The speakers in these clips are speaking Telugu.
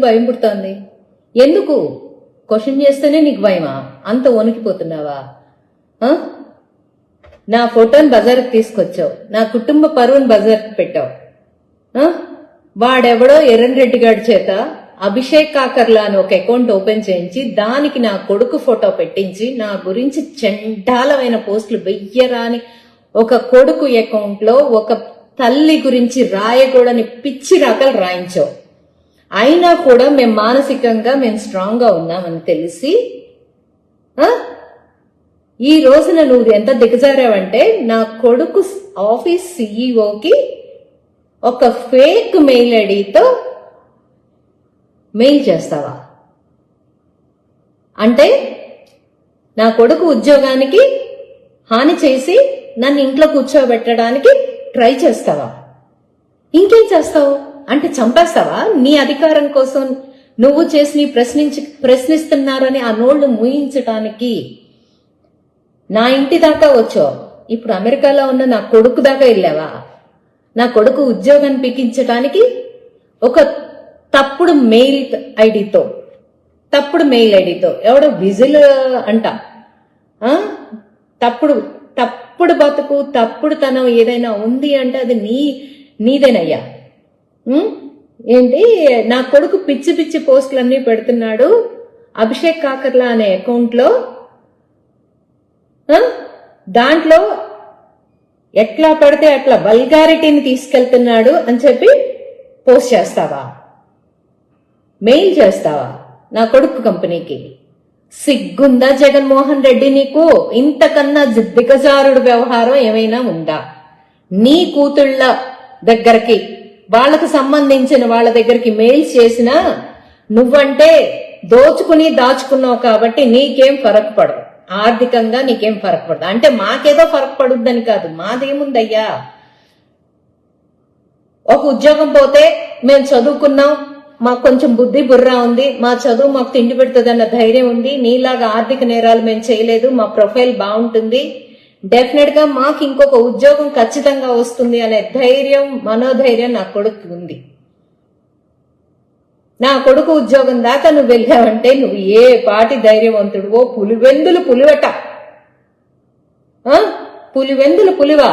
భయం పుడుతోంది? ఎందుకు? క్వశ్చన్ చేస్తేనే నీకు భయమా? అంత వణికిపోతున్నావా? నా ఫోటోని బజార్కి తీసుకొచ్చావు, నా కుటుంబ పరువుని బజార్కి పెట్టావు. వాడెవడో ఎర్రన్ రెడ్డి గారి చేత అభిషేక్ కాకర్లా అని ఒక అకౌంట్ ఓపెన్ చేయించి దానికి నా కొడుకు ఫోటో పెట్టించి నా గురించి చండాలమైన పోస్టులు వెయ్యరాని ఒక కొడుకు అకౌంట్ లో ఒక తల్లి గురించి రాయకూడని పిచ్చి రాకలు రాయించావు. అయినా కూడా మేము మానసికంగా మేము స్ట్రాంగ్ గా ఉన్నామని తెలిసి ఈ రోజున నువ్వు ఎంత దిగజారావంటే నా కొడుకు ఆఫీస్ సిఇఓకి ఒక ఫేక్ మెయిల్ ఐడితో మెయిల్ చేస్తావా? అంటే నా కొడుకు ఉద్యోగానికి హాని చేసి నన్ను ఇంట్లో కూర్చోబెట్టడానికి ట్రై చేస్తావా? ఇంకేం చేస్తావు? అంటే చంపేస్తావా? నీ అధికారం కోసం నువ్వు చేసి ప్రశ్నిస్తున్నారని ఆ నోళ్లు మూయించటానికి నా ఇంటి దాకా వచ్చావు. ఇప్పుడు అమెరికాలో ఉన్న నా కొడుకు దాకా వెళ్ళావా? నా కొడుకు ఉద్యోగాన్ని పీకించడానికి ఒక తప్పుడు మెయిల్ ఐడితో ఎవడో విజిల్ అంట, తప్పుడు బతుకు తప్పుడు తనం ఏదైనా ఉంది అంటే అది నీదేనయ్యా. ఏంటి నా కొడుకు పిచ్చి పిచ్చి పోస్టులన్నీ పెడుతున్నాడు అభిషేక్ కాకర్లా అనే అకౌంట్ లో. దాంట్లో ఎట్లా పడితే అట్లా వల్గారిటీని తీసుకెళ్తున్నాడు అని చెప్పి పోస్ట్ చేస్తావా? మెయిల్ చేస్తావా నా కొడుకు కంపెనీకి? సిగ్గుందా జగన్మోహన్ రెడ్డి నీకు? ఇంతకన్నా దిగజారుడు వ్యవహారం ఏమైనా ఉందా? నీ కూతుళ్ళ దగ్గరికి వాళ్లకు సంబంధించిన వాళ్ళ దగ్గరికి మెయిల్ చేసినా నువ్వంటే దోచుకుని దాచుకున్నావు కాబట్టి నీకేం ఫరక్ పడదు, ఆర్థికంగా నీకేం ఫరక్ పడదు. అంటే మాకేదో ఫరక్ పడుద్దని కాదు, మాదేముందయ్యా. ఒక ఉద్యోగం పోతే మేము చదువుకున్నాం, మాకు కొంచెం బుద్ధి బుర్రా ఉంది, మా చదువు మాకు తిండి పెడుతుందన్న ధైర్యం ఉంది, నీలాగా ఆర్థిక నేరాలు మేము చేయలేదు, మా ప్రొఫైల్ బాగుంటుంది, డెఫినెట్ గా మాకు ఇంకొక ఉద్యోగం ఖచ్చితంగా వస్తుంది అనే ధైర్యం మనోధైర్యం నా కొడుకు ఉంది. నా కొడుకు ఉద్యోగం దాకా నువ్వు వెళ్ళావంటే నువ్వు ఏ పాటి ధైర్యవంతుడువో. పులివెందులు పులివట, పులివెందులు పిలివా.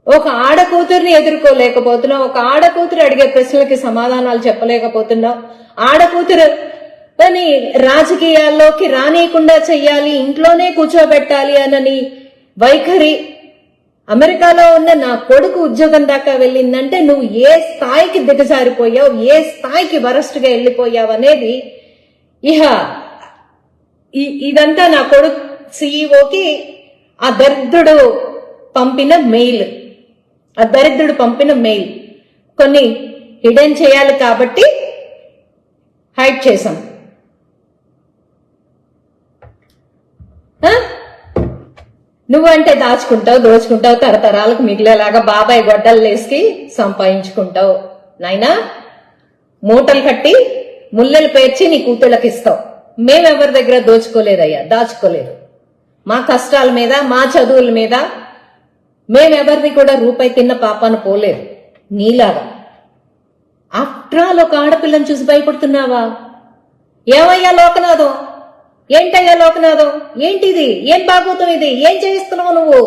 ఒక ఆడకూతురిని ఎదుర్కోలేకపోతున్నావు, ఒక ఆడకూతురు అడిగే ప్రశ్నలకి సమాధానాలు చెప్పలేకపోతున్నావు, ఆడకూతురు అని రాజకీయాల్లోకి రానియకుండా చెయ్యాలి, ఇంట్లోనే కూర్చోబెట్టాలి అన్నని వైఖరి. అమెరికాలో ఉన్న నా కొడుకు ఉద్యోగం దాకా వెళ్ళిందంటే నువ్వు ఏ స్థాయికి దిగజారిపోయావు, ఏ స్థాయికి వరస్ట్ గా వెళ్ళిపోయావు అనేది. ఇదంతా నా కొడుకు సిఇఓకి ఆ దరిద్రుడు పంపిన మెయిల్. కొన్ని హిడెన్ చేయాలి కాబట్టి హైడ్ చేశాం. నువ్వంటే దాచుకుంటావు, దోచుకుంటావు, తరతరాలకు మిగిలేలాగా బాబాయ్ గొడ్డలు లేసి సంపాదించుకుంటావు. నాయనా మూటలు కట్టి ముల్లెలు పేర్చి నీ కూతుళ్ళకి ఇస్తావు. మేమెవరి దగ్గర దోచుకోలేదయ్యా, దాచుకోలేదు. మా కష్టాల మీద, మా చదువుల మీద మేమెవరిని కూడా రూపాయి తిన్న పాపాను పోలేదు నీలాగా. ఆఫ్టర్ ఆల్ ఒక ఆడపిల్లని చూసి భయపడుతున్నావా? ఏమయ్యా లోకనాథం, ఏంటయ్యా లోకనాథం, ఏంటిది? ఏం బాగోతం ఇది? ఏం చేయిస్తున్నావు నువ్వు?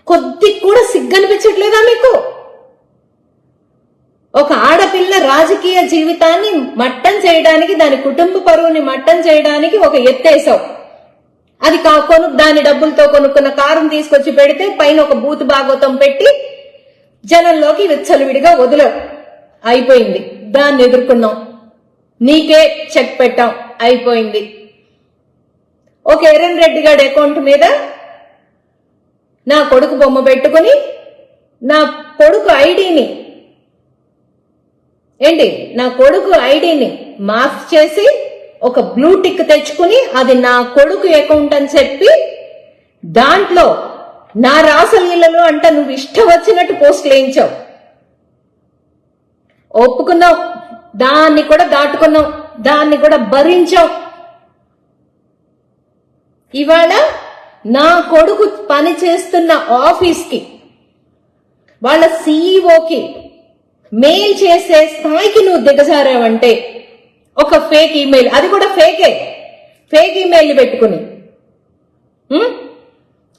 కొద్ది కూడా సిగ్గనిపించట్లేదా మీకు? ఒక ఆడపిల్ల రాజకీయ జీవితాన్ని మట్టం చేయడానికి, దాని కుటుంబ పరువుని మట్టం చేయడానికి ఒక ఎత్తేసావు. అది దాని డబ్బులతో కొనుక్కున్న కారుని తీసుకొచ్చి పెడితే పైన ఒక బూత్ భాగవతం పెట్టి జనంలోకి విచ్చలవిడిగా వదిలావు. అయిపోయింది, దాన్ని ఎదుర్కొన్నాం, నీకే చెక్ పెట్టాం, అయిపోయింది. ఒక ఎర్రన్ రెడ్డి గారి అకౌంట్ మీద నా కొడుకు బొమ్మ పెట్టుకుని నా కొడుకు ఐడిని మార్క్ చేసి ఒక బ్లూ టిక్ తెచ్చుకుని అది నా కొడుకు అకౌంట్ అని చెప్పి దాంట్లో నా రాసలీలలో అంట నువ్వు ఇష్టం వచ్చినట్టు పోస్టులు వేయించావు. ఒప్పుకున్నావు, దాన్ని కూడా దాటుకున్నావు, దాన్ని కూడా భరించావు. ఇవాళ నా కొడుకు పని చేస్తున్న ఆఫీస్కి వాళ్ళ సీఈఓకి మెయిల్ చేసే స్థాయికి నువ్వు దిగజారావంటే ఒక ఫేక్ ఈమెయిల్, అది కూడా ఫేక్ ఈమెయిల్ పెట్టుకుని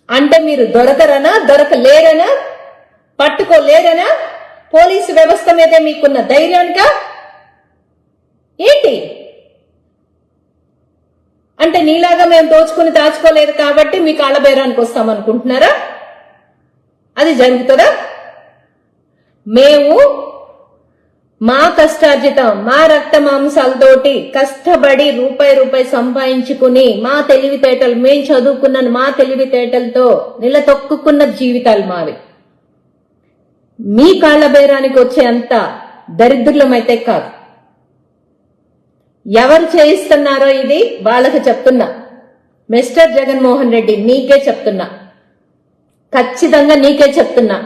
అంటే మీరు దొరకరనా, దొరకలేరనా, పట్టుకోలేరనా? పోలీసు వ్యవస్థ మీదే మీకున్న ధైర్యానికా ఏంటి? అంటే నీలాగా మేము దోచుకుని దాచుకోలేదు కాబట్టి మీ కాళ్ళబేరానికి వస్తామనుకుంటున్నారా? అది జరుగుతుందా? మేము మా కష్టార్జితం, మా రక్త మాంసాలతోటి కష్టపడి రూపాయి సంపాదించుకుని మా తెలివితేటలు, మేం చదువుకున్న మా తెలివితేటలతో నిలతొక్కున్న జీవితాలు మావి. మీ కాళ్ల బేరానికి వచ్చే అంత దరిద్రులమైతే కాదు. ఎవరు చేయిస్తున్నారో ఇది వాళ్ళకి చెప్తున్నా. మిస్టర్ జగన్మోహన్ రెడ్డి నీకే చెప్తున్నా, ఖచ్చితంగా నీకే చెప్తున్నా.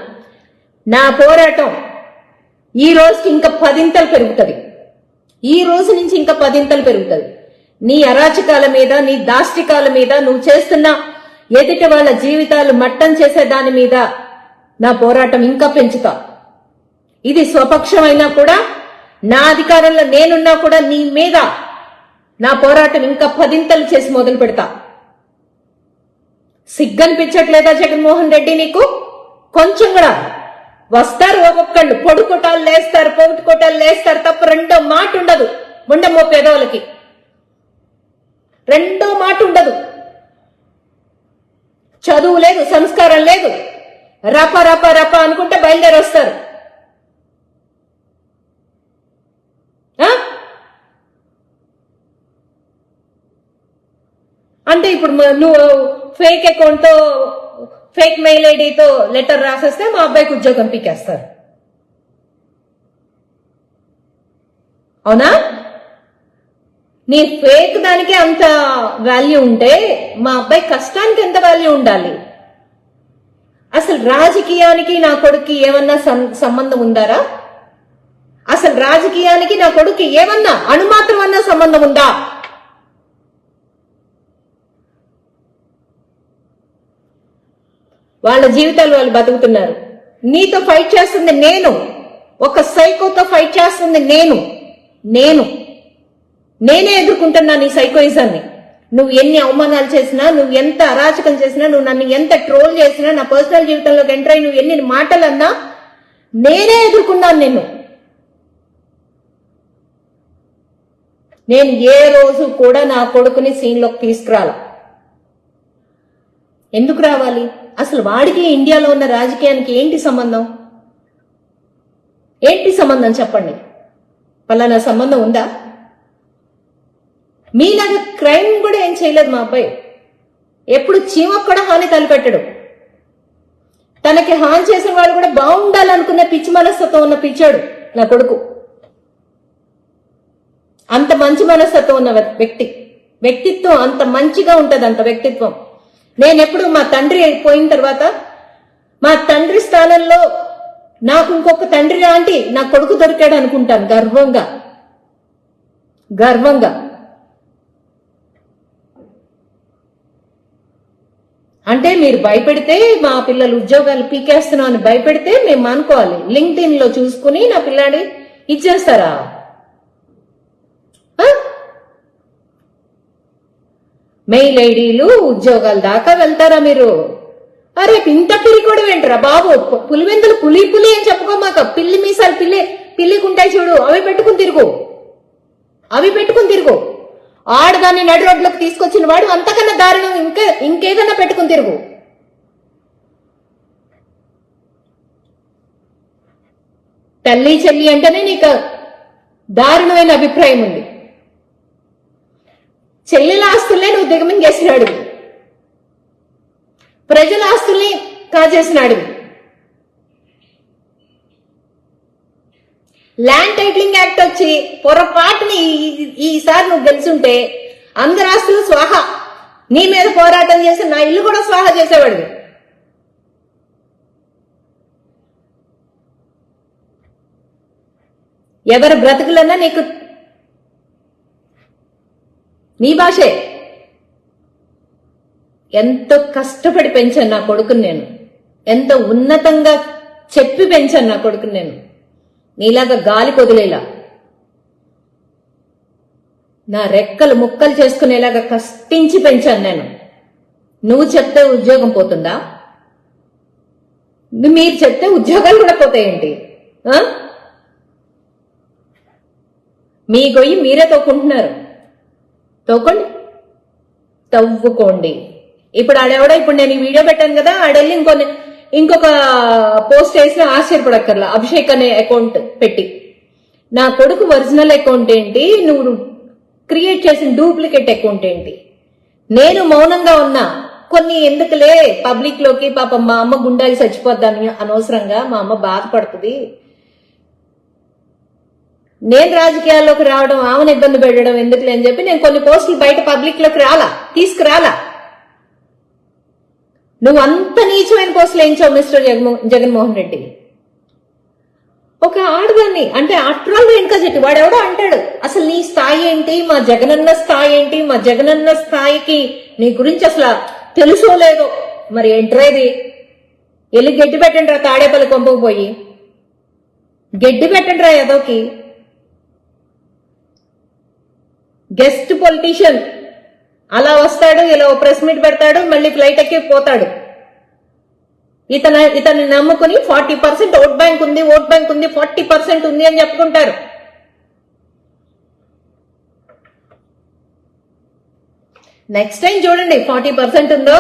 నా పోరాటం ఈ రోజుకి ఇంకా 10 పెరుగుతుంది. ఈ రోజు నుంచి ఇంకా 10 పెరుగుతుంది. నీ అరాచకాల మీద, నీ దాష్టికాల మీద, నువ్వు చేస్తున్న ఎదుటి వాళ్ళ జీవితాలు మట్టం చేసే దాని మీద నా పోరాటం ఇంకా పెంచుతా. ఇది స్వపక్షమైనా కూడా, నా అధికారంలో నేనున్నా కూడా నీ మీద నా పోరాటం ఇంకా 10 చేసి మొదలు పెడతా. సిగ్గనిపించట్లేదా జగన్మోహన్ రెడ్డి నీకు? కొంచెం కూడా వస్తారు ఒక్కొక్కళ్ళు, పొడు కొట్టాలు లేస్తారు, పొగుటు కొట్టాలు లేస్తారు తప్ప రెండో మాట ఉండదు. ముండమో పేదోళ్ళకి రెండో మాట ఉండదు. చదువు లేదు, సంస్కారం లేదు, రప రప రప అనుకుంటే బయలుదేరి వస్తారు. అంటే ఇప్పుడు నువ్వు ఫేక్ అకౌంట్ తో, ఫేక్ మెయిల్ ఐడితో లెటర్ రాసేస్తే మా అబ్బాయికి ఉద్యోగం పీకేస్తారు. అవునా? నీ ఫేక్ దానికి అంత వాల్యూ ఉంటే మా అబ్బాయి కష్టానికి ఎంత వాల్యూ ఉండాలి? అసలు రాజకీయానికి నా కొడుకు ఏమన్నా సంబంధం ఉందారా? అసలు రాజకీయానికి నా కొడుకు ఏమన్నా అణుమాత్రం అన్నా సంబంధం ఉందా? వాళ్ళ జీవితాలు వాళ్ళు బతుకుతున్నారు. నీతో ఫైట్ చేస్తుంది నేను, ఒక సైకోతో ఫైట్ చేస్తుంది నేనే ఎదుర్కొంటున్నా నీ సైకోయిజాన్ని. నువ్వు ఎన్ని అవమానాలు చేసినా, నువ్వు ఎంత అరాచకం చేసినా, నువ్వు నన్ను ఎంత ట్రోల్ చేసినా, నా పర్సనల్ జీవితంలోకి ఎంటర్ అయి నువ్వు ఎన్ని మాటలన్నా నేనే ఎదుర్కొన్నాను నిన్ను. నేను ఏ రోజు కూడా నా కొడుకుని సీన్లోకి తీసుకురాల. ఎందుకు రావాలి? అసలు వాడికి ఇండియాలో ఉన్న రాజకీయానికి ఏంటి సంబంధం? చెప్పండి. పలానా సంబంధం ఉందా? మీలాగా క్రైమ్ కూడా ఏం చేయలేదు మా అబ్బాయి. ఎప్పుడు చీమకు కూడా హాని తలపెట్టడు. తనకి హాని చేసిన వాడు కూడా బాగుండాలనుకున్న పిచ్చి మనస్తత్వం ఉన్న పిచ్చాడు నా కొడుకు. అంత మంచి మనస్తత్వం ఉన్న వ్యక్తిత్వం అంత మంచిగా ఉంటది, అంత వ్యక్తిత్వం. నేనెప్పుడు మా తండ్రి పోయిన తర్వాత మా తండ్రి స్థానంలో నాకు ఇంకొక తండ్రి లాంటి నా కొడుకు దొరికాడు అనుకుంటాను గర్వంగా. అంటే మీరు భయపెడితే మా పిల్లలు ఉద్యోగాలు పీకేస్తున్నాం అని భయపెడితే మేము అనుకోవాలి. లింక్డ్ఇన్ లో చూసుకుని నా పిల్లాడి ఇచ్చేస్తారా? మెయిల్ ఐడీలు, ఉద్యోగాల దాకా వెళ్తారా మీరు? అరే ఇంత పిరి కూడా ఏంటరా బాబు? పులివెందులు పులి అని చెప్పుకోమాక. పిల్లి మీసాలు పిల్లికుంటాయి చూడు, అవి పెట్టుకుని తిరుగు. ఆడదాన్ని నడి రోడ్లోకి తీసుకొచ్చిన వాడు అంతకన్నా దారుణం ఇంకేదన్నా పెట్టుకుని తిరుగు. తల్లి చెల్లి అంటేనే నీకు దారుణమైన అభిప్రాయం ఉంది. చెల్లెల ఆస్తుల్నే నువ్వు దిగమింగేసినాడు, ప్రజల ఆస్తుల్ని కాజేసినాడు. ల్యాండ్ టైటిలింగ్ యాక్ట్ వచ్చి పొరపాటుని ఈసారి నువ్వు గెలుచుంటే అందరి ఆస్తులు స్వాహా. నీ మీద పోరాటం చేసి నా ఇల్లు కూడా స్వాహా చేసేవాడు. ఎవరి బ్రతుకులన్నా నీకు నీ భాషే. ఎంతో కష్టపడి పెంచాను నా కొడుకుని నేను, ఎంతో ఉన్నతంగా చెప్పి పెంచాను నా కొడుకుని నేను, నీలాగా గాలి కొదిలేలా, నా రెక్కలు ముక్కలు చేసుకునేలాగా కష్టించి పెంచాను నేను. నువ్వు చెప్తే ఉద్యోగం పోతుందా? మీరు చెప్తే ఉద్యోగాలు కూడా పోతాయేంటి? మీ గొయ్యి మీరే తోకుంటున్నారు, తోకండి, తవ్వుకోండి. ఇప్పుడు ఆడెవడో, ఇప్పుడు నేను ఈ వీడియో పెట్టాను కదా, ఆడెళ్ళి ఇంకొక పోస్ట్ వేసిన ఆశ్చర్యపడక్కర్లా. అభిషేక్ అనే అకౌంట్ పెట్టి, నా కొడుకు ఒరిజినల్ అకౌంట్ ఏంటి, నువ్వు క్రియేట్ చేసిన డూప్లికేట్ అకౌంట్ ఏంటి? నేను మౌనంగా ఉన్నా, కొన్ని ఎందుకులే పబ్లిక్ లోకి, పాపం మా అమ్మ గుండాకి చచ్చిపోద్దాని అనవసరంగా మా అమ్మ బాధపడుతుంది, నేను రాజకీయాల్లోకి రావడం, ఆమెను ఇబ్బంది పెట్టడం ఎందుకులే అని చెప్పి నేను కొన్ని పోస్టులు బయట పబ్లిక్ లోకి తీసుకురాలా. నువ్వు అంత నీచమైన పోస్టులు వేయించావు మిస్టర్ జగన్మోహన్ రెడ్డి. ఒక ఆడదాన్ని అంటే ఆఫ్టర్ వెనుక చెట్టు వాడెవడో అంటాడు, అసలు నీ స్థాయి ఏంటి, మా జగనన్న స్థాయి ఏంటి, మా జగనన్న స్థాయికి నీ గురించి అసలు తెలుసో లేదో. మరి ఏంట్రా ఇది? వెళ్ళి గడ్డి పెట్టండి రా, తాడేపల్లి కొంపకు పోయి గడ్డి పెట్టండి రా. ఏదోకి గెస్ట్ పొలిటీషియన్ అలా వస్తాడు, ఇలా ప్రెస్ మీట్ పెడతాడు, మళ్ళీ ఫ్లైట్ ఎక్కి పోతాడు. ఇతన్ని నమ్ముకుని 40% ఓట్ బ్యాంక్ ఉంది, 40% ఉంది అని చెప్పుకుంటారు. నెక్స్ట్ టైం చూడండి 40% ఉందో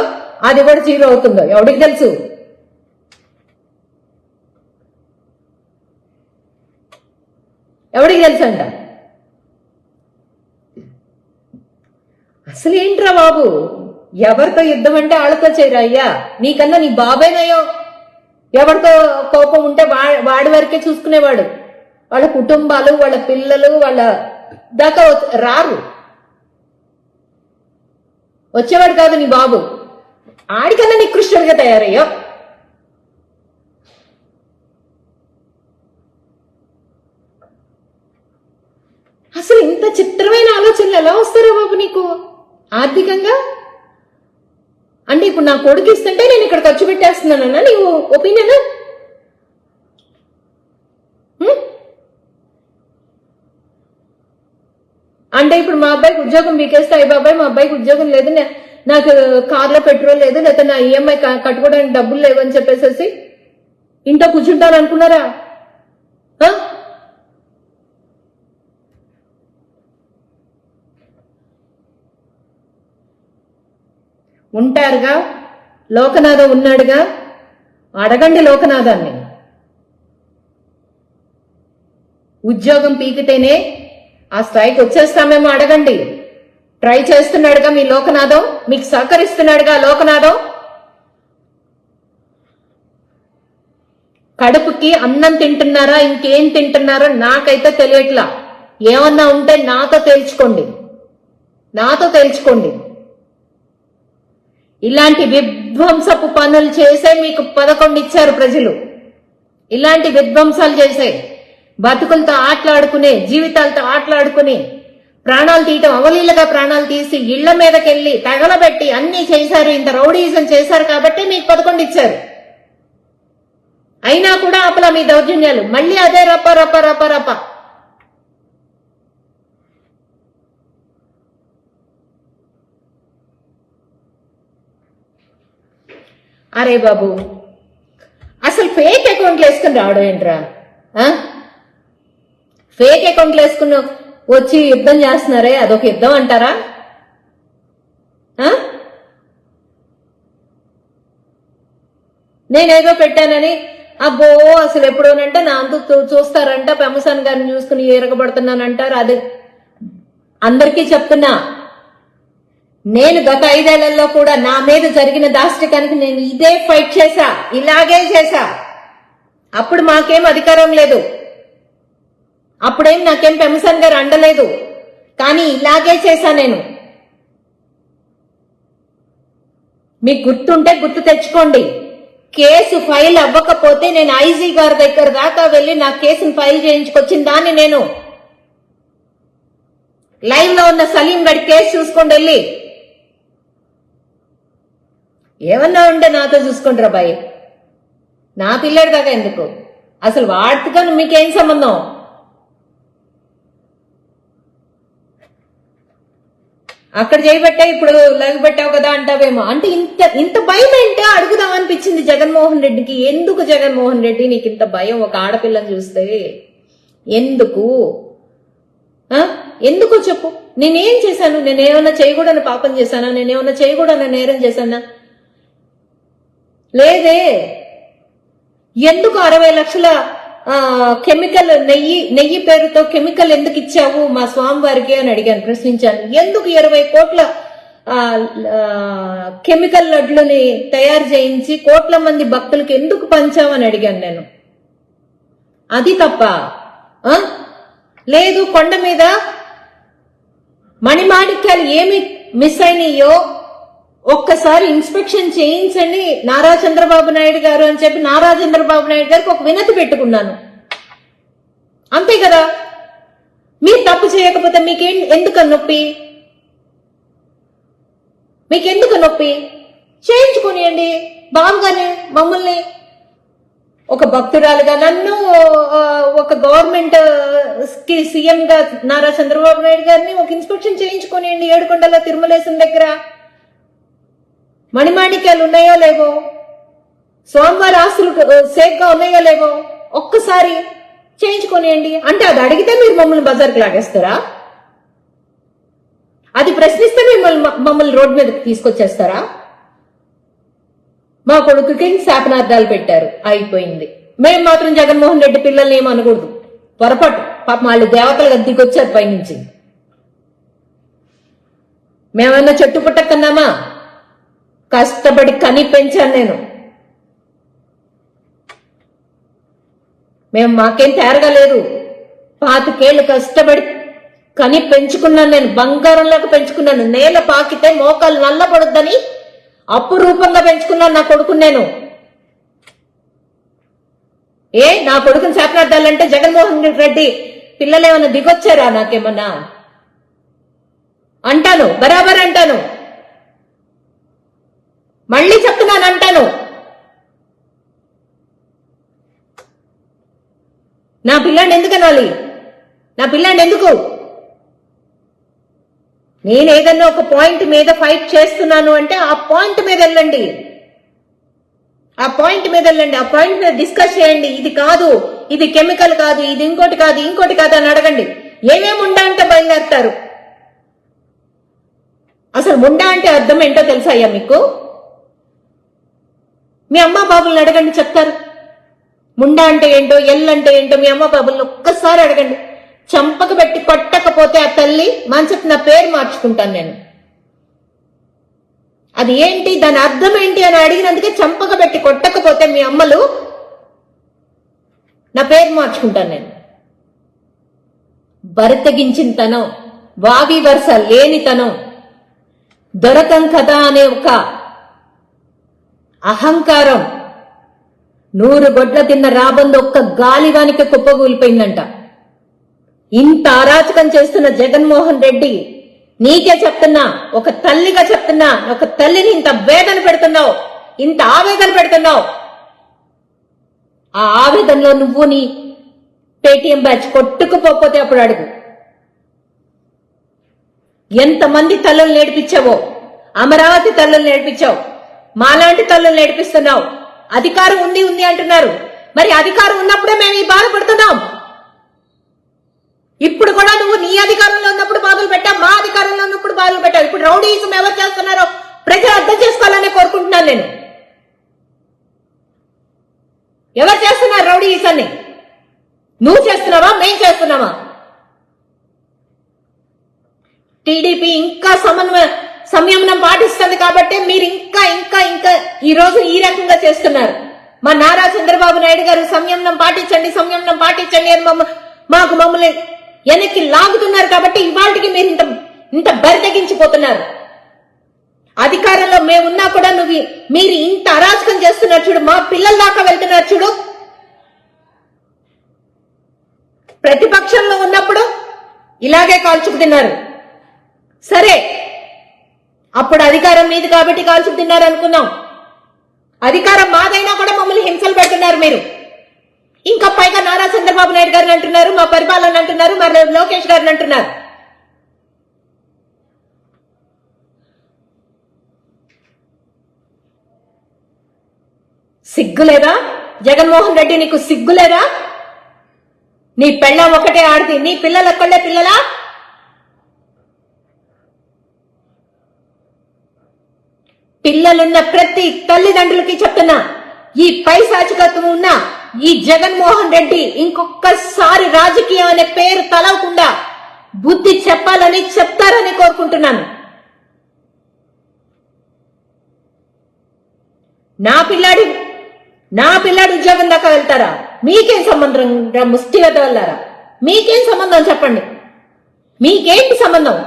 అది కూడా 0 అవుతుందో ఎవడికి తెలుసు. ఎవడికి తెలుసు అంట. అసలు ఏంట్రా బాబు, ఎవరితో యుద్ధం అంటే వాళ్ళతో చేయరా అయ్యా. నీకన్నా నీ బాబేనయ్యో ఎవరితో కోపం ఉంటే వాడి వరకే చూసుకునేవాడు. వాళ్ళ కుటుంబాలు, వాళ్ళ పిల్లలు, వాళ్ళ దాకా రారు, వచ్చేవాడు కాదు నీ బాబు. ఆడికన్నా నీ కృష్ణుడిగా తయారయ్యో. అసలు ఇంత చిత్రమైన ఆలోచనలు ఎలా వస్తారా బాబు నీకు ఆర్థికంగా? అంటే ఇప్పుడు నా కొడుకు ఇస్తుంటే నేను ఇక్కడ ఖర్చు పెట్టేస్తున్నానన్నా నీవు ఒపీనియన్? అంటే ఇప్పుడు మా అబ్బాయికి ఉద్యోగం బీకేస్తే, అయ్యి బాబాయ్ మా అబ్బాయికి ఉద్యోగం లేదు, నాకు కార్లో పెట్రోల్ లేదు, లేకపోతే నా ఈఎంఐ కట్టుకోవడానికి డబ్బులు లేవు అని చెప్పేసి ఇంట్లో కూర్చుంటాను అనుకున్నారా? ఉంటారుగా, లోకనాథం ఉన్నాడుగా, అడగండి లోకనాథాన్ని. ఉద్యోగం పీకితేనే ఆ స్థాయికి వచ్చేస్తామేమో అడగండి. ట్రై చేస్తున్నాడుగా మీ లోకనాథం, మీకు సహకరిస్తున్నాడుగా లోకనాథం. కడుపుకి అన్నం తింటున్నారా, ఇంకేం తింటున్నారో నాకైతే తెలియట్లా. ఏమన్నా ఉంటే నాతో తేల్చుకోండి. ఇలాంటి విధ్వంసపు పనులు చేసే మీకు 11 ఇచ్చారు ప్రజలు. ఇలాంటి విధ్వంసాలు చేసే, బతుకులతో ఆటలాడుకునే, జీవితాలతో ఆటలాడుకుని, ప్రాణాలు తీయటం, అవలీలగా ప్రాణాలు తీసి ఇళ్ల మీదకెళ్లి తగలబెట్టి అన్ని చేశారు, ఇంత రౌడీజం చేశారు కాబట్టి మీకు 11 ఇచ్చారు. అయినా కూడా ఆపలా మీ దౌర్జన్యాలు. మళ్ళీ అదే రప్ప రప్ప రప్ప రప్ప. అరే బాబు, అసలు ఫేక్ అకౌంట్లు వేసుకుని రావడం ఏంట్రా? ఫేక్ అకౌంట్లు వేసుకుని వచ్చి యుద్ధం చేస్తున్నారే, అదొక యుద్ధం అంటారా? నేనేదో పెట్టానని అబ్బో అసలు ఎప్పుడోనంటే నా అంత చూస్తారంట, పెమసాన్ గారిని చూసుకుని ఎరగబడుతున్నానంటారు. అది అందరికీ చెప్తున్నా, నేను గత 5 ఏళ్లలో కూడా నా మీద జరిగిన దాష్టికానికి నేను ఇదే ఫైట్ చేశా, ఇలాగే చేశా. అప్పుడు మాకేం అధికారం లేదు, అప్పుడేం నాకేం పెమసాన్ గారు అండలేదు, కానీ ఇలాగే చేశా నేను. మీకు గుర్తుంటే గుర్తు తెచ్చుకోండి. కేసు ఫైల్ అవ్వకపోతే నేను ఐజీ గారి దగ్గర దాకా వెళ్లి నా కేసును ఫైల్ చేయించుకొచ్చిన దాన్ని నేను. లైవ్ లో ఉన్న సలీం గడి కేసు చూసుకోండి వెళ్ళి. ఏమన్నా ఉంటే నాతో చూసుకోండి రా బాయ్, నా పిల్లడి దాకా ఎందుకు? అసలు వాటితో మీకేం సంబంధం? అక్కడ చేయబట్టే ఇప్పుడు లెగబెట్టావు కదా అంటావేమో. అంటే ఇంత ఇంత భయం ఏంటో అడుగుదాం అనిపించింది జగన్మోహన్ రెడ్డికి. ఎందుకు జగన్మోహన్ రెడ్డి నీకు ఇంత భయం ఒక ఆడపిల్లని చూస్తే? ఎందుకు ఎందుకో చెప్పు. నేనేం చేశాను? నేనేమన్నా చేయకూడని పాపం చేశానా? నేనేమన్నా చేయకూడని నేరం చేశానా? లేదే. ఎందుకు 60 లక్షల కెమికల్ నెయ్యి పేరుతో కెమికల్ ఎందుకు ఇచ్చావు మా స్వామివారికి అని అడిగాను, ప్రశ్నించాను. ఎందుకు 20 కోట్ల కెమికల్ లడ్లని తయారు చేయించి కోట్ల మంది భక్తులకు ఎందుకు పంచావని అడిగాను నేను. అది తప్ప లేదు. కొండ మీద మణిమాణిక్యాలు ఏమి మిస్ అయినాయో ఒక్కసారి ఇన్స్పెక్షన్ చేయించండి నారా చంద్రబాబు నాయుడు గారు అని చెప్పి నారా చంద్రబాబు నాయుడు గారికి ఒక వినతి పెట్టుకున్నాను. అంతే కదా. మీరు తప్పు చేయకపోతే ఎందుకు నొప్పి? చేయించుకునియండి బాగుగానే. మమ్మల్ని ఒక భక్తురాలుగా, నన్ను ఒక గవర్నమెంట్ కి సీఎం గా నారా చంద్రబాబు నాయుడు గారిని ఒక ఇన్స్పెక్షన్ చేయించుకునియండి. ఏడుకొండల తిరుమలేశం దగ్గర మణిమాణిక్యాలు ఉన్నాయో లేవో, సోమవారి ఆస్తులు సేఫ్ గా ఉన్నాయో లేవో ఒక్కసారి చేయించుకునియండి. అంటే అది అడిగితే మీరు మమ్మల్ని బజార్కి లాగేస్తారా? అది ప్రశ్నిస్తే మమ్మల్ని రోడ్డు మీదకి తీసుకొచ్చేస్తారా? మా కొడుకుకి శాపనార్థాలు పెట్టారు, అయిపోయింది. మేము మాత్రం జగన్మోహన్ రెడ్డి పిల్లల్ని ఏమనకూడదు. పొరపాటు. పాపం వాళ్ళు దేవతలుగా దిగొచ్చారు పైనుంచి. మేమన్నా చెట్టు పుట్టకన్నామా? కష్టపడి కని పెంచాను నేను. మాకేం తేరగా లేదు. 25 ఏళ్ళు కష్టపడి కని పెంచుకున్నాను నేను. బంగారంలాగా పెంచుకున్నాను. నేల పాకితే మోకాలు నల్లబడొద్దని అపురూపంగా పెంచుకున్నాను నా కొడుకుని నేను. నా కొడుకుని శాపనార్థాలంటే జగన్మోహన్ రెడ్డి పిల్లలేమన్నా దిగొచ్చారా? నాకేమన్నా అంటాను, బరాబర్ అంటాను. మళ్ళీ చెప్తున్నాను, అంటాను. నా పిల్లాన్ని ఎందుకు అనాలి? నా పిల్లాన్ని ఎందుకు? నేను ఏదన్నా ఒక పాయింట్ మీద ఫైట్ చేస్తున్నాను అంటే ఆ పాయింట్ మీద వెళ్ళండి. ఆ పాయింట్ మీద డిస్కస్ చేయండి. ఇది కాదు, ఇది కెమికల్ కాదు, ఇది ఇంకోటి కాదు అని అడగండి. ఏమేమి ఉండా అంటే బయలుదేరుతారు. అసలు ముండా అంటే అర్థం ఏంటో తెలుసా అయ్యా మీకు? మీ అమ్మా బాబుల్ని అడగండి, చెప్తారు. ముండా అంటే ఏంటో, ఎల్ అంటే ఏంటో మీ అమ్మ బాబుల్ని ఒక్కసారి అడగండి. చంపక పెట్టి కొట్టకపోతే ఆ తల్లి మనసుకు నా పేరు మార్చుకుంటాను నేను. అది ఏంటి, దాని అర్థం ఏంటి అని అడిగినందుకే చంపక పెట్టి కొట్టకపోతే మీ అమ్మలు నా పేరు మార్చుకుంటాను నేను. బరితెగించిన తనం, వావి వరుస లేనితనం, దొరకం కదా అనే ఒక అహంకారం, 100 గొడ్ల తిన్న రాబందు ఒక్క గాలివానికి కుప్పగూలిపోయిందంట. ఇంత అరాచకం చేస్తున్న జగన్మోహన్ రెడ్డి, నీకే చెప్తున్నా, ఒక తల్లిగా చెప్తున్నా, ఒక తల్లిని ఇంత వేదన పెడుతున్నావు, ఇంత ఆవేదన పెడుతున్నావు. ఆ ఆవేదనలో నువ్వు నీ పేటీఎం బ్యాచ్ కొట్టుకుపోతే అప్పుడు అడుగు. ఎంతమంది తల్లులు నేర్పించావో, అమరావతి తల్లులు నేర్పించావు, మాలాంటి తల్లులు నేర్పిస్తున్నావు. అధికారం ఉంది అంటున్నారు. మరి అధికారం ఉన్నప్పుడే మేము ఈ బాధపడుతున్నాం. ఇప్పుడు కూడా నువ్వు నీ అధికారంలో ఉన్నప్పుడు బాధలు పెట్టావు, మా అధికారంలో ఉన్నప్పుడు బాధలు పెట్టావు. ఇప్పుడు రౌడీయిజం ఎవరు చేస్తున్నారో ప్రజలు అర్థం చేసుకోవాలని కోరుకుంటున్నాను నేను. ఎవరు చేస్తున్నారు రౌడీయిజాన్ని? నువ్వు చేస్తున్నావా, మేం చేస్తున్నావా? టీడీపీ ఇంకా సంయమనం పాటిస్తుంది కాబట్టి మీరు ఇంకా ఈ రోజు ఈ రకంగా చేస్తున్నారు. మా నారా చంద్రబాబు నాయుడు గారు సంయమనం పాటించండి అని మమ్మల్ని వెనక్కి లాగుతున్నారు కాబట్టి ఇవాళకి మీరు ఇంత బరితెగించిపోతున్నారు. అధికారంలో మేమున్నా కూడా మీరు ఇంత అరాచకం చేస్తున్నారు చూడు. మా పిల్లల దాకా వెళ్తున్నారు చూడు. ప్రతిపక్షంలో ఉన్నప్పుడు ఇలాగే కాల్చుకు తిన్నారు. సరే, అప్పుడు అధికారం మీది కాబట్టి కాల్చుకు తిన్నారు అనుకున్నాం. అధికారం మాదైనా కూడా మమ్మల్ని హింసలు పెడుతున్నారు మీరు. ఇంకా పైగా నారా చంద్రబాబు నాయుడు గారిని అంటున్నారు, మా పరిపాలన అంటున్నారు, మరి లోకేష్ గారిని అంటున్నారు. సిగ్గులేదా జగన్మోహన్ రెడ్డి? నీకు సిగ్గులేదా? నీ పెళ్ళం ఒకటే ఆడది, నీ పిల్లలు ఒక్కళ్ళే పిల్లలా? పిల్లలున్న ప్రతి తల్లిదండ్రులకి చెప్తున్నా, ఈ పైశాచికత్వం ఉన్న ఈ జగన్మోహన్ రెడ్డి ఇంకొకసారి రాజకీయం అనే పేరు తలవకుండా బుద్ధి చెప్పాలని చెప్తారని కోరుకుంటున్నాను. నా పిల్లాడి ఉద్యోగం దాకా వెళ్తారా? మీకేం సంబంధం? ముష్టి వెళ్ళారా? మీకేం సంబంధం చెప్పండి? మీకేంటి సంబంధం?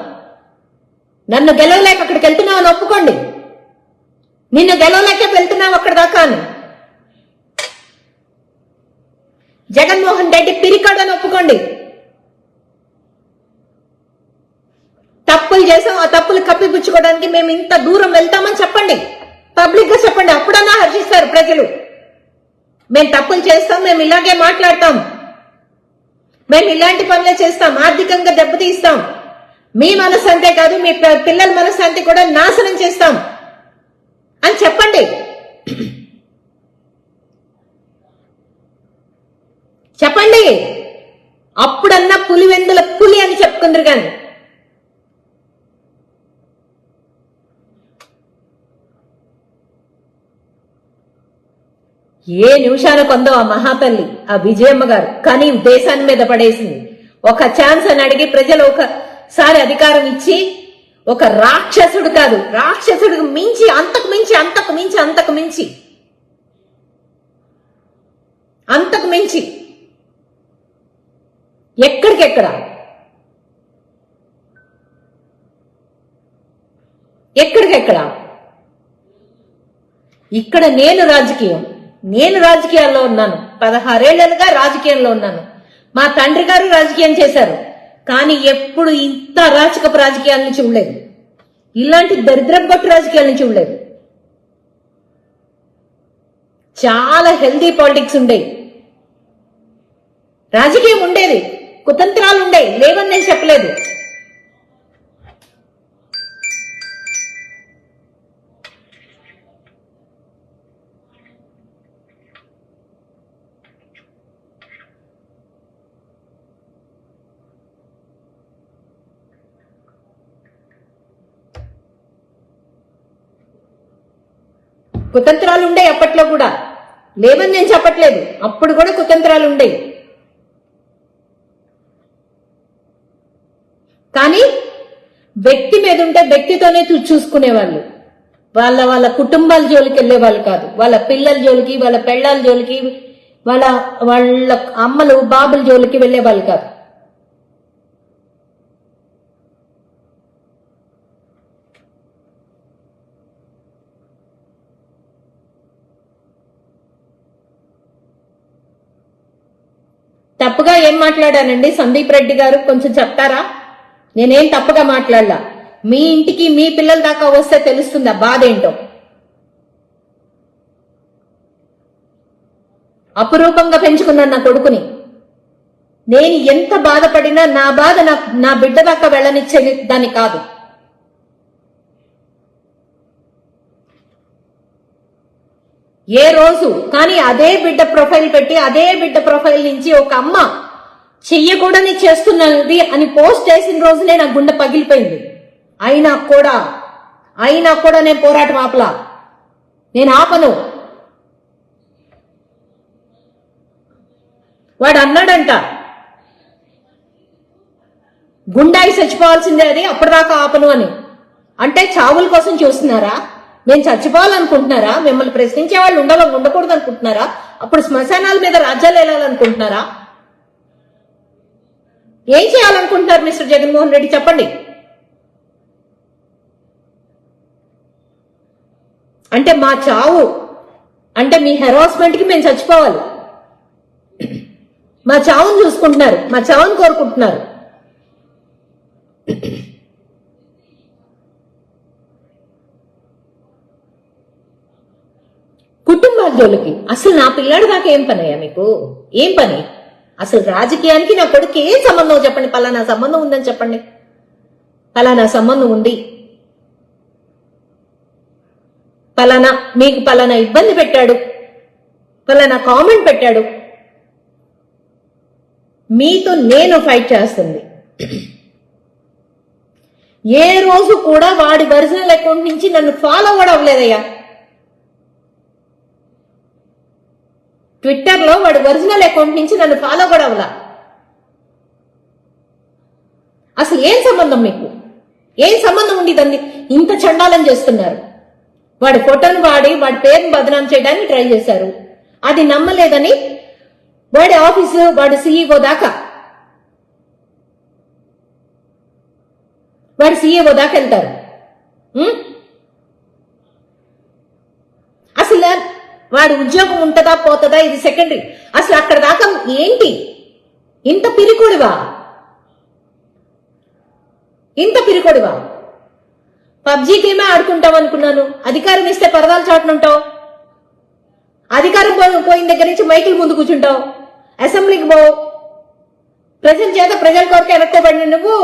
నన్ను గెలవలేక అక్కడికి వెళ్తున్నావని ఒప్పుకోండి. నిన్ను గెలవలేక వెళ్తున్నావు అక్కడ దాకా అని. జగన్మోహన్ రెడ్డి పిరికాడని ఒప్పుకోండి. తప్పులు చేసాం, ఆ తప్పులు కప్పిపుచ్చుకోవడానికి మేము ఇంత దూరం వెళ్తామని చెప్పండి. పబ్లిక్ గా చెప్పండి. అప్పుడన్నా హర్షిస్తారు ప్రజలు. మేము తప్పులు చేస్తాం, మేము ఇలాగే మాట్లాడతాం, మేము ఇలాంటి పనులే చేస్తాం, ఆర్థికంగా దెబ్బతీస్తాం, మీ మనశ్శాంతే కాదు మీ పిల్లల మనశ్శాంతి కూడా నాశనం చేస్తాం అని చెప్పండి. చెప్పండి. అప్పుడన్నా పులివెందుల పులి అని చెప్పుకుందరు కానీ. ఏ నిమిషాన కొందో ఆ మహాతల్లి, ఆ విజయమ్మ గారు కానీ దేశాన్ని మీద పడేసింది. ఒక ఛాన్స్ అని అడిగి ప్రజలు ఒకసారి అధికారం ఇచ్చి, ఒక రాక్షసుడు కాదు, రాక్షసుడికి మించి అంతకు మించి అంతకు మించి అంతకు మించి అంతకు మించి ఎక్కడికెక్కడ ఎక్కడికెక్కడ ఇక్కడ నేను రాజకీయాల్లో ఉన్నాను. 16 ఏళ్లుగా రాజకీయంలో ఉన్నాను. మా తండ్రి గారు రాజకీయం చేశారు. కానీ ఎప్పుడు ఇంత అరాచకపు రాజకీయాలను చూడలేదు. ఇలాంటి దరిద్రపు రాజకీయాలను చూడలేదు. చాలా హెల్దీ పాలిటిక్స్ ఉండేవి, రాజకీయం ఉండేది, కుతంత్రాలు ఉండేవి, లేవని నేను చెప్పలేదు. కుతంత్రాలు ఉండేవి అప్పట్లో కూడా, లేవని నేను చెప్పట్లేదు. అప్పుడు కూడా కుతంత్రాలు ఉండేవి. కానీ వ్యక్తి మీద ఉంటే వ్యక్తితోనే చూసుకునేవాళ్ళు. వాళ్ళ కుటుంబాల జోలికి వెళ్ళేవాళ్ళు కాదు. వాళ్ళ పిల్లల జోలికి, వాళ్ళ పెళ్ళాల జోలికి, వాళ్ళ అమ్మలు బాబుల జోలికి వెళ్ళేవాళ్ళు కాదు. తప్పుగా ఏం మాట్లాడానండి సందీప్ రెడ్డి గారు? కొంచెం చెప్తారా? నేనేం తప్పుగా మాట్లాడలా. మీ ఇంటికి మీ పిల్లల దాకా వస్తే తెలుస్తుంది ఆ బాధ ఏంటో. అపురూపంగా పెంచుకున్నాను నా కొడుకుని. నేను ఎంత బాధపడినా నా బాధ నా బిడ్డ దాకా వెళ్ళనిచ్చే దాన్ని కాదు. ఏ రోజు కానీ అదే బిడ్డ ప్రొఫైల్ పెట్టి, అదే బిడ్డ ప్రొఫైల్ నుంచి ఒక అమ్మ చెయ్యకూడని చేస్తున్నది అని పోస్ట్ చేసిన రోజునే నా గుండె పగిలిపోయింది. అయినా కూడా నేను పోరాటం ఆపలా. నేను ఆపను. వాడు అన్నాడంట, గుండాయి చచ్చిపోవాల్సిందే, అది అప్పటిదాకా ఆపను అని. అంటే చావుల కోసం చూస్తున్నారా? నేను చచ్చిపోవాలనుకుంటున్నారా? మిమ్మల్ని ప్రశ్నించే వాళ్ళు ఉండకూడదు అనుకుంటున్నారా? అప్పుడు శ్మశానాల మీద రాజ్యాలు వెళ్ళాలనుకుంటున్నారా? ఏం చేయాలనుకుంటున్నారు మిస్టర్ జగన్మోహన్ రెడ్డి? చెప్పండి. అంటే మా చావు అంటే మీ హెరాస్మెంట్ కి మేము చచ్చిపోవాలి. మా చావును చూసుకుంటున్నారు, మా చావును కోరుకుంటున్నారు. సీఈఓలకి. అసలు నా పిల్లాడు దాకా ఏం పని అయ్యా మీకు? ఏం పని? అసలు రాజకీయానికి నా కొడుకు ఏం సంబంధం చెప్పండి. పలానా సంబంధం ఉందని చెప్పండి. పలానా సంబంధం ఉంది, పలానా మీకు పలానా ఇబ్బంది పెట్టాడు, పలానా కామెంట్ పెట్టాడు, మీతో నేను ఫైట్ చేస్తుంది. ఏ రోజు కూడా వాడి ఒరిజినల్ అకౌంట్ నుంచి నన్ను ఫాలో కూడా అవ్వలేదయ్యా. ట్విట్టర్లో వాడి ఒరిజినల్ అకౌంట్ నుంచి నన్ను ఫాలో కూడా అవ్వలా. అసలు ఏం సంబంధం మీకు? ఏం సంబంధం ఉంది? దాన్ని ఇంత చండాలం చేస్తున్నారు. వాడి ఫోటోను వాడి వాడి పేరును బదనాం చేయడానికి ట్రై చేశారు. అది నమ్మలేదని వాడి ఆఫీసు వాడి సీఈఓ దాకా వెళ్తారు. అసలు వాడి ఉద్యోగం ఉంటుందా పోతుందా ఇది సెకండరీ. అసలు అక్కడ దాకా ఏంటి? ఇంత పిరికొడివా? పబ్జీ గేమే ఆడుకుంటావు అనుకున్నాను. అధికారం ఇస్తే పరదాలు చాటునుంటావు. అధికారం పోయిన దగ్గర నుంచి మైకుల ముందు కూర్చుంటావు. అసెంబ్లీకి పోవు. ప్రజల చేత ప్రజల కొరకు ఎన్నుకోబడిన నువ్వు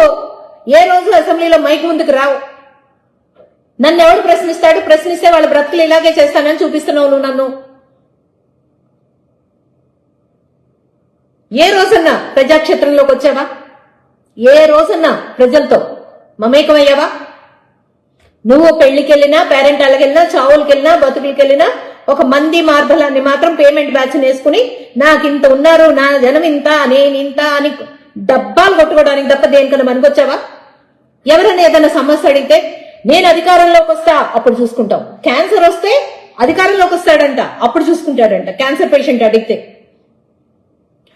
ఏ రోజు అసెంబ్లీలో మైక్ ముందుకు రావు. నన్ను ఎవడు ప్రశ్నిస్తాడు? ప్రశ్నిస్తే వాళ్ళ బ్రతుకులు ఇలాగే చేస్తానని చూపిస్తున్నావు నువ్వు నన్ను. ఏ రోజన్నా ప్రజాక్షేత్రంలోకి వచ్చావా? ఏ రోజన్నా ప్రజలతో మమేకమయ్యావా? నువ్వు పెళ్లికెళ్ళినా, పేరెంట్ అలకెళ్ళినా, చావులకెళ్ళినా, బతుకులకెళ్ళినా ఒక మంది మార్బలాన్ని మాత్రం పేమెంట్ బ్యాచ్ వేసుకుని నాకింత ఉన్నారు, నా జనం ఇంత, నేనింత అని డబ్బాలు కొట్టుకోవడానికి తప్ప దేనికన్నా పనికొచ్చావా? ఎవరైనా ఏదైనా సమస్య అడిగితే నేను అధికారంలోకి వస్తా అప్పుడు చూసుకుంటాం. క్యాన్సర్ వస్తే అధికారంలోకి వస్తాడంట అప్పుడు చూసుకుంటాడంట. క్యాన్సర్ పేషెంట్ అడిగితే,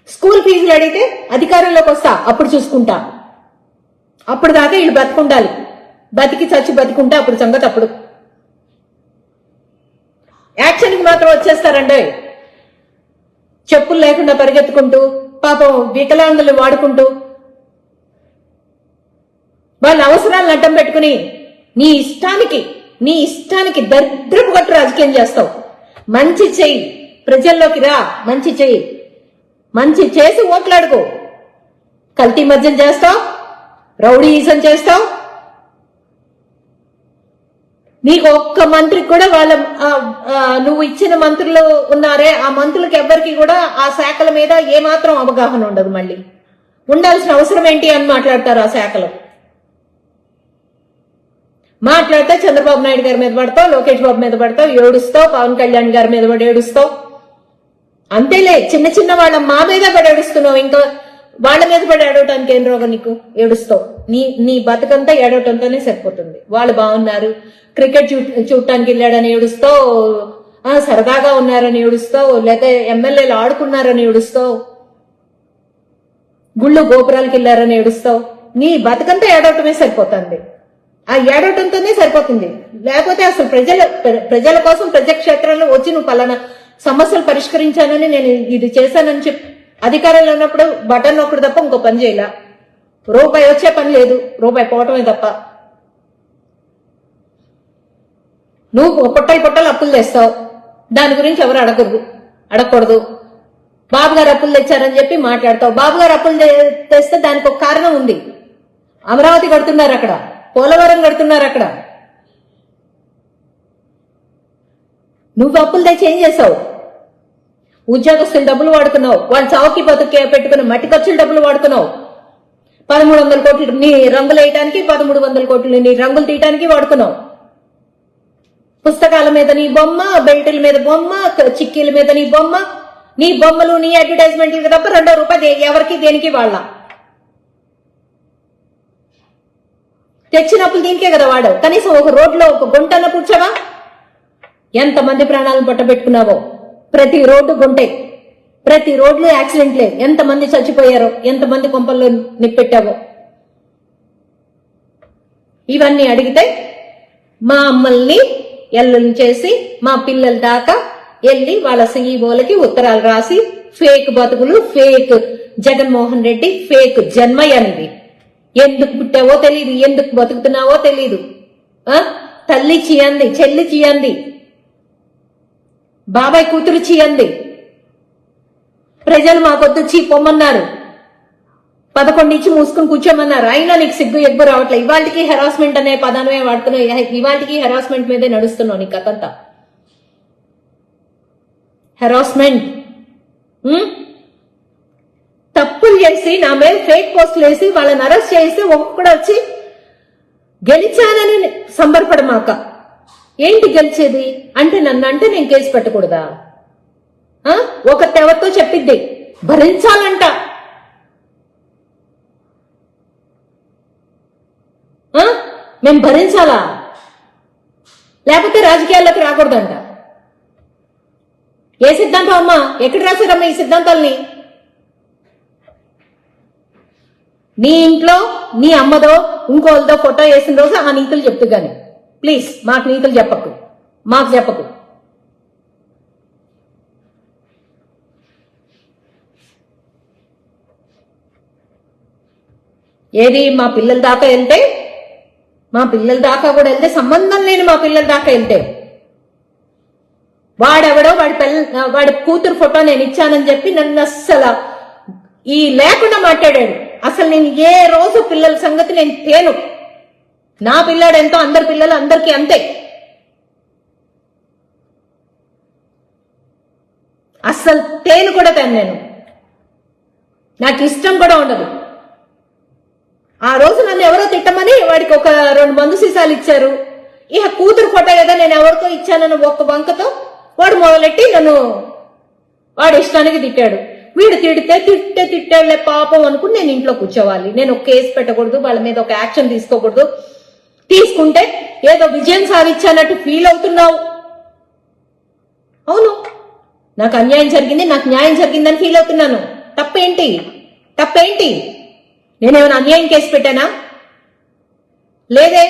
స్కూల్ ఫీజులు అడిగితే అధికారంలోకి వస్తా అప్పుడు చూసుకుంటా. అప్పుడు దాకా వీళ్ళు బతుకుండాలి. బతికి చచ్చి బతికుంటా అప్పుడు సంగతి. అప్పుడు యాక్షన్కి మాత్రం వచ్చేస్తారండి. చెప్పులు లేకుండా పరిగెత్తుకుంటూ, పాపం వికలాంగులు వాడుకుంటూ, వాళ్ళ అవసరాలను అడ్డం పెట్టుకుని నీ ఇష్టానికి దరిద్రపు కొట్టు రాజకీయం చేస్తావు. మంచి చెయ్యి, ప్రజల్లోకి రా, మంచి చెయ్యి, మంచి చేసి ఓట్లాడుకో. కల్తీ మద్యం చేస్తావు, రౌడీయిజం చేస్తావు. నీకు ఒక్క మంత్రికి కూడా వాళ్ళ నువ్వు ఇచ్చిన మంత్రులు ఉన్నారే, ఆ మంత్రులకు ఎవ్వరికి కూడా ఆ శాఖల మీద ఏమాత్రం అవగాహన ఉండదు. మళ్ళీ ఉండాల్సిన అవసరం ఏంటి అని మాట్లాడతారు. ఆ శాఖలో మాట్లాడితే చంద్రబాబు నాయుడు గారి మీద పడతావు, లోకేష్ బాబు మీద పడతావు, ఏడుస్తావు, పవన్ కళ్యాణ్ గారి మీద పడి ఏడుస్తావు. అంతేలే, చిన్న చిన్న వాళ్ళ మా మీద పడి ఏడుస్తున్నావు. ఇంకా వాళ్ళ మీద పడి ఏడవటానికి ఏం రోగం నీకు? ఏడుస్తావు. నీ బతుకంతా ఏడవటంతోనే సరిపోతుంది. వాళ్ళు బాగున్నారు, క్రికెట్ చూడటానికి వెళ్ళాడని ఏడుస్తావు, సరదాగా ఉన్నారని ఏడుస్తావు, లేకపోతే ఎమ్మెల్యేలు ఆడుకున్నారని ఏడుస్తావు, గుళ్ళు గోపురాలకు వెళ్ళారని ఏడుస్తావు. నీ బతుకంతా ఏడవటమే సరిపోతుంది. ఆ ఏడవటంతోనే సరిపోతుంది. లేకపోతే అసలు ప్రజల కోసం ప్రజాక్షేత్రంలో వచ్చి నువ్వు పలానా సమస్యలు పరిష్కరించానని, నేను ఇది చేశానని చెప్పి అధికారంలో ఉన్నప్పుడు బటన్ నొక్కడు తప్ప ఇంకో పని చేయాల. రూపాయి వచ్చే పని లేదు, రూపాయి పోవటమే తప్ప. నువ్వు పొట్టలు అప్పులు తెస్తావు. దాని గురించి ఎవరు అడగకూడదు. బాబు గారు అప్పులు తెచ్చారని చెప్పి మాట్లాడతావు. బాబు గారు అప్పులు తెస్తే దానికి ఒక కారణం ఉంది. అమరావతి కడుతున్నారు అక్కడ, పోలవరం కడుతున్నారు అక్కడ. నువ్వు అప్పులు తెచ్చి ఏం చేసావు? ఉద్యోగస్తులు డబ్బులు వాడుకున్నావు. వాళ్ళు చావుకి బతుకే పెట్టుకుని మట్టి ఖర్చులు డబ్బులు వాడుకున్నావు. 1300 కోట్లు నీ రంగులు వేయటానికి, 1300 కోట్లు నీ రంగులు తీయటానికి వాడుకున్నావు. పుస్తకాల మీద నీ బొమ్మ, బెల్టుల మీద బొమ్మ, చిక్కీల మీద నీ బొమ్మ, నీ బొమ్మలు, నీ అడ్వర్టైజ్మెంట్ తప్ప ₹2 ఎవరికి దేనికి వాళ్ళ తెచ్చినప్పుడు దీనికే కదా వాడావు. కనీసం ఒక రోడ్లో ఒక గుంటన్న కూర్చోవా? ఎంతమంది ప్రాణాలను పట్టబెట్టుకున్నావో. ప్రతి రోడ్డు గుంటే, ప్రతి రోడ్లు యాక్సిడెంట్లే. ఎంతమంది చచ్చిపోయారో, ఎంతమంది కొంపల్లో నిప్పెట్టావో. ఇవన్నీ అడిగితే మా అమ్మల్ని ఎల్లుని చేసి మా పిల్లల దాకా వెళ్ళి వాళ్ళ సీఈఓలకి ఉత్తరాలు రాసి, ఫేక్ బతుకులు, ఫేక్ జగన్మోహన్ రెడ్డి, ఫేక్ జన్మయ్యనిది. ఎందుకు పుట్టావో తెలియదు, ఎందుకు బతుకుతున్నావో తెలియదు. తల్లి చీయంది, చెల్లి చీయంది, బాబాయ్ కూతురు చీ అంది. ప్రజలు మాకొద్దు చీ పొమ్మన్నారు. 11 ఇచ్చి మూసుకుని కూర్చోమన్నారు. అయినా నీకు సిగ్గు ఎగ్గు రావట్లేదు. ఇవాళకి హెరాస్మెంట్ అనే పదానే వాడుతున్నావు. ఇవాళకి హెరాస్మెంట్ మీదే నడుస్తున్నావు నీ కథంతా. హెరాస్మెంట్. తప్పులు చేసి నా మీద ఫేక్ పోస్టులు వేసి వాళ్ళని అరెస్ట్ చేసి ఒక్కొక్కడు వచ్చి గెలిచానని సంబరపడమాక. ఏంటి గెలిచేది అంటే నన్ను అంటే నేను కేసు పెట్టకూడదా? ఒక తెవతో చెప్పిద్ది భరించాలంట. మేము భరించాలా? లేకపోతే రాజకీయాల్లోకి రాకూడదంట. ఏ సిద్ధాంతం అమ్మా? ఎక్కడ రాశారమ్మా ఈ సిద్ధాంతాలని? నీ ఇంట్లో నీ అమ్మదో ఇంకోళ్ళతో ఫోటో వేసిన రోజు ఆ నీతులు చెప్తూ గాని ప్లీజ్ మాకు నీతులు చెప్పకు, మాకు చెప్పకు. ఏది మా పిల్లల దాకా వెళ్తే, మా పిల్లల దాకా కూడా వెళ్తే, సంబంధం లేని మా పిల్లల దాకా వెళ్తే వాడెవడో వాడి కూతురు ఫోటో నేను ఇచ్చానని చెప్పి నన్ను అస్సలు ఈ లేకుండా మాట్లాడాడు. అసలు నేను ఏ రోజు పిల్లల సంగతి నేను తేను. నా పిల్లాడు ఎంతో అందరి పిల్లలు అందరికీ అంతే. అస్సలు తేను కూడా తేను నేను. నాకు ఇష్టం కూడా ఉండదు. ఆ రోజు నన్ను ఎవరో తిట్టమని వాడికి ఒక 2 మందు సీసాలు ఇచ్చారు. ఇక కూతురు ఫోటో కదా నేను ఎవరితో ఇచ్చానని ఒక్క వంకతో వాడు మొదలెట్టి నన్ను వాడు ఇష్టానికి తిట్టాడు. వీడు తిట్టాడులే పాపం అనుకుని నేను ఇంట్లో కూర్చోవాలి. నేను ఒక కేసు పెట్టకూడదు, వాళ్ళ మీద ఒక యాక్షన్ తీసుకోకూడదు. తీసుకుంటే ఏదో విజయం సాధించానట్టు ఫీల్ అవుతున్నావు. అవును, నాకు అన్యాయం జరిగింది, నాకు న్యాయం జరిగిందని ఫీల్ అవుతున్నాను. తప్పేంటి? నేనేమైనా అన్యాయం కేసు పెట్టానా? లేదే.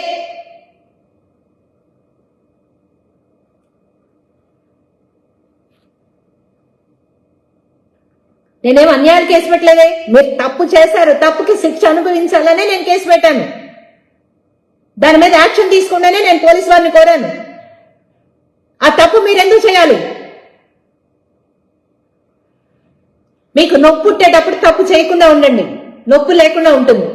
నేనేం అన్యాయాలు కేసు పెట్టలేదే. మీరు తప్పు చేశారు, తప్పుకి శిక్ష అనుభవించాలనే నేను కేసు పెట్టాను. దాని మీద యాక్షన్ తీసుకుంటేనే నేను పోలీసు వారిని కోరాను. ఆ తప్పు మీరెందుకు చేయాలి? మీకు నొప్పి పుట్టేటప్పుడు తప్పు చేయకుండా ఉండండి, నొప్పి లేకుండా ఉంటుంది.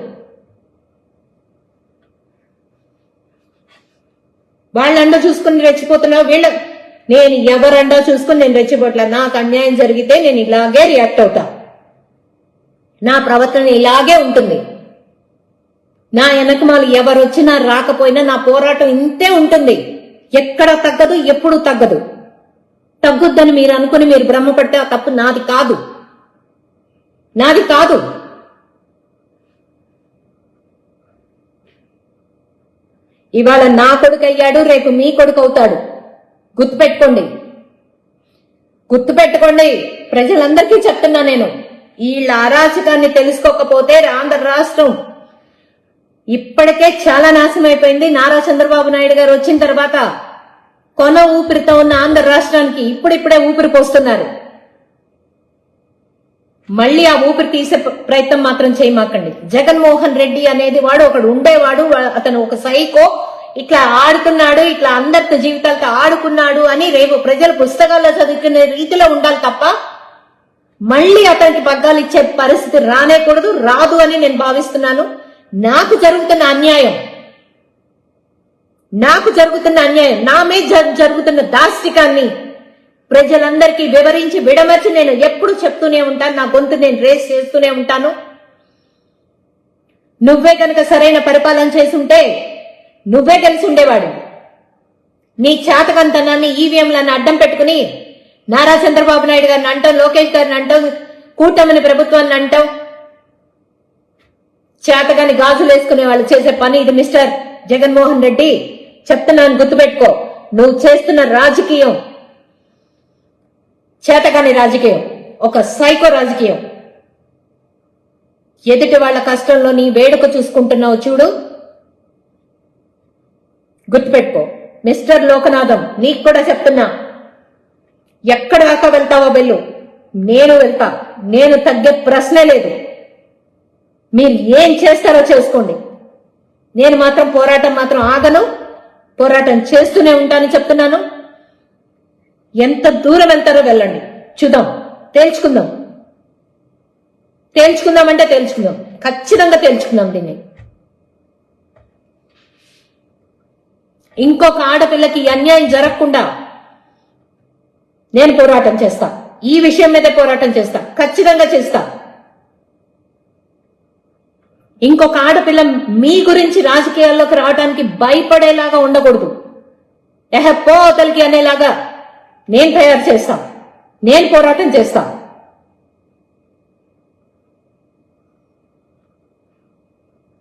వాళ్ళండా చూసుకుని రెచ్చిపోతున్నావు. నేను ఎవరండా చూసుకుని నేను రెచ్చిపోట్లా. నాకు అన్యాయం జరిగితే నేను ఇలాగే రియాక్ట్ అవుతా. నా ప్రవర్తన ఇలాగే ఉంటుంది. నా వెనకమాలు ఎవరు వచ్చినా రాకపోయినా నా పోరాటం ఇంతే ఉంటుంది. ఎక్కడ తగ్గదు, ఎప్పుడు తగ్గదు. తగ్గుద్దని మీరు అనుకుని మీరు భ్రమపడితే ఆ తప్పు నాది కాదు. ఇవాళ నా కొడుకు అయ్యాడు, రేపు మీ కొడుకు అవుతాడు. గుర్తుపెట్టుకోండి. ప్రజలందరికీ చెప్తున్నా నేను. వీళ్ళ అరాచకాన్ని తెలుసుకోకపోతే ఆంధ్ర రాష్ట్రం ఇప్పటికే చాలా నాశనం అయిపోయింది. నారా చంద్రబాబు నాయుడు గారు వచ్చిన తర్వాత కొన ఊపిరితో ఉన్న ఆంధ్ర రాష్ట్రానికి ఇప్పుడిప్పుడే ఊపిరి పోస్తున్నారు. మళ్ళీ ఆ ఊపిరి తీసే ప్రయత్నం మాత్రం చేయమాకండి. జగన్మోహన్ రెడ్డి అనేది వాడు ఒకడు ఉండేవాడు. అతను ఒక సైకో. ఇట్లా ఆడుతున్నాడు, ఇట్లా అందరితో జీవితాలతో ఆడుకున్నాడు అని రేపు ప్రజలు పుస్తకాల్లో చదువుకునే రీతిలో ఉండాలి తప్ప మళ్ళీ అతనికి పగ్గాలు ఇచ్చే పరిస్థితి రాదు అని నేను భావిస్తున్నాను. నాకు జరుగుతున్న అన్యాయం, నా మీద జరుగుతున్న దాష్టికాన్ని ప్రజలందరికీ వివరించి విడమర్చి నేను ఎప్పుడు చెప్తూనే ఉంటాను. నా గొంతు నేను రేస్ చేస్తూనే ఉంటాను. నువ్వే కనుక సరైన పరిపాలన చేసుంటే నువ్వే తెలిసి ఉండేవాడు. నీ చేతకంతనాన్ని ఈవీఎంలను అడ్డం పెట్టుకుని నారా చంద్రబాబు నాయుడు గారిని అంటాం, లోకేష్ గారిని అంటాం, కూటమిని ప్రభుత్వాన్ని అంటాం. చేతగాని గాజులు వేసుకునే వాళ్ళు చేసే పని ఇది. మిస్టర్ జగన్మోహన్ రెడ్డి చెప్తున్నాను, గుర్తుపెట్టుకో. నువ్వు చేస్తున్న రాజకీయం చేతగాని రాజకీయం, ఒక సైకో రాజకీయం. ఎదుటి వాళ్ళ కష్టంలో నీ వేడుక చూసుకుంటున్నావు చూడు, గుర్తుపెట్టుకో. మిస్టర్ లోకనాథం, నీకు కూడా చెప్తున్నా, ఎక్కడ దాకా వెళ్తావో వెళ్ళు, నేను వెళ్తా. నేను తగ్గే ప్రశ్నే లేదు. మీరు ఏం చేస్తారో చేసుకోండి. నేను మాత్రం పోరాటం మాత్రం ఆగను, పోరాటం చేస్తూనే ఉంటానని చెప్తున్నాను. ఎంత దూరం వెళ్తారో వెళ్ళండి, చూద్దాం, తేల్చుకుందాం. తేల్చుకుందామంటే తేల్చుకుందాం, ఖచ్చితంగా తేల్చుకుందాం దీన్ని. ఇంకొక ఆడపిల్లకి అన్యాయం జరగకుండా నేను పోరాటం చేస్తా. ఈ విషయం మీదే పోరాటం చేస్తా, ఖచ్చితంగా చేస్తా. ఇంకొక ఆడపిల్ల మీ గురించి రాజకీయాల్లోకి రావడానికి భయపడేలాగా ఉండకూడదు. పోతలకి అనేలాగా నేను తయారు చేస్తా, నేను పోరాటం చేస్తా.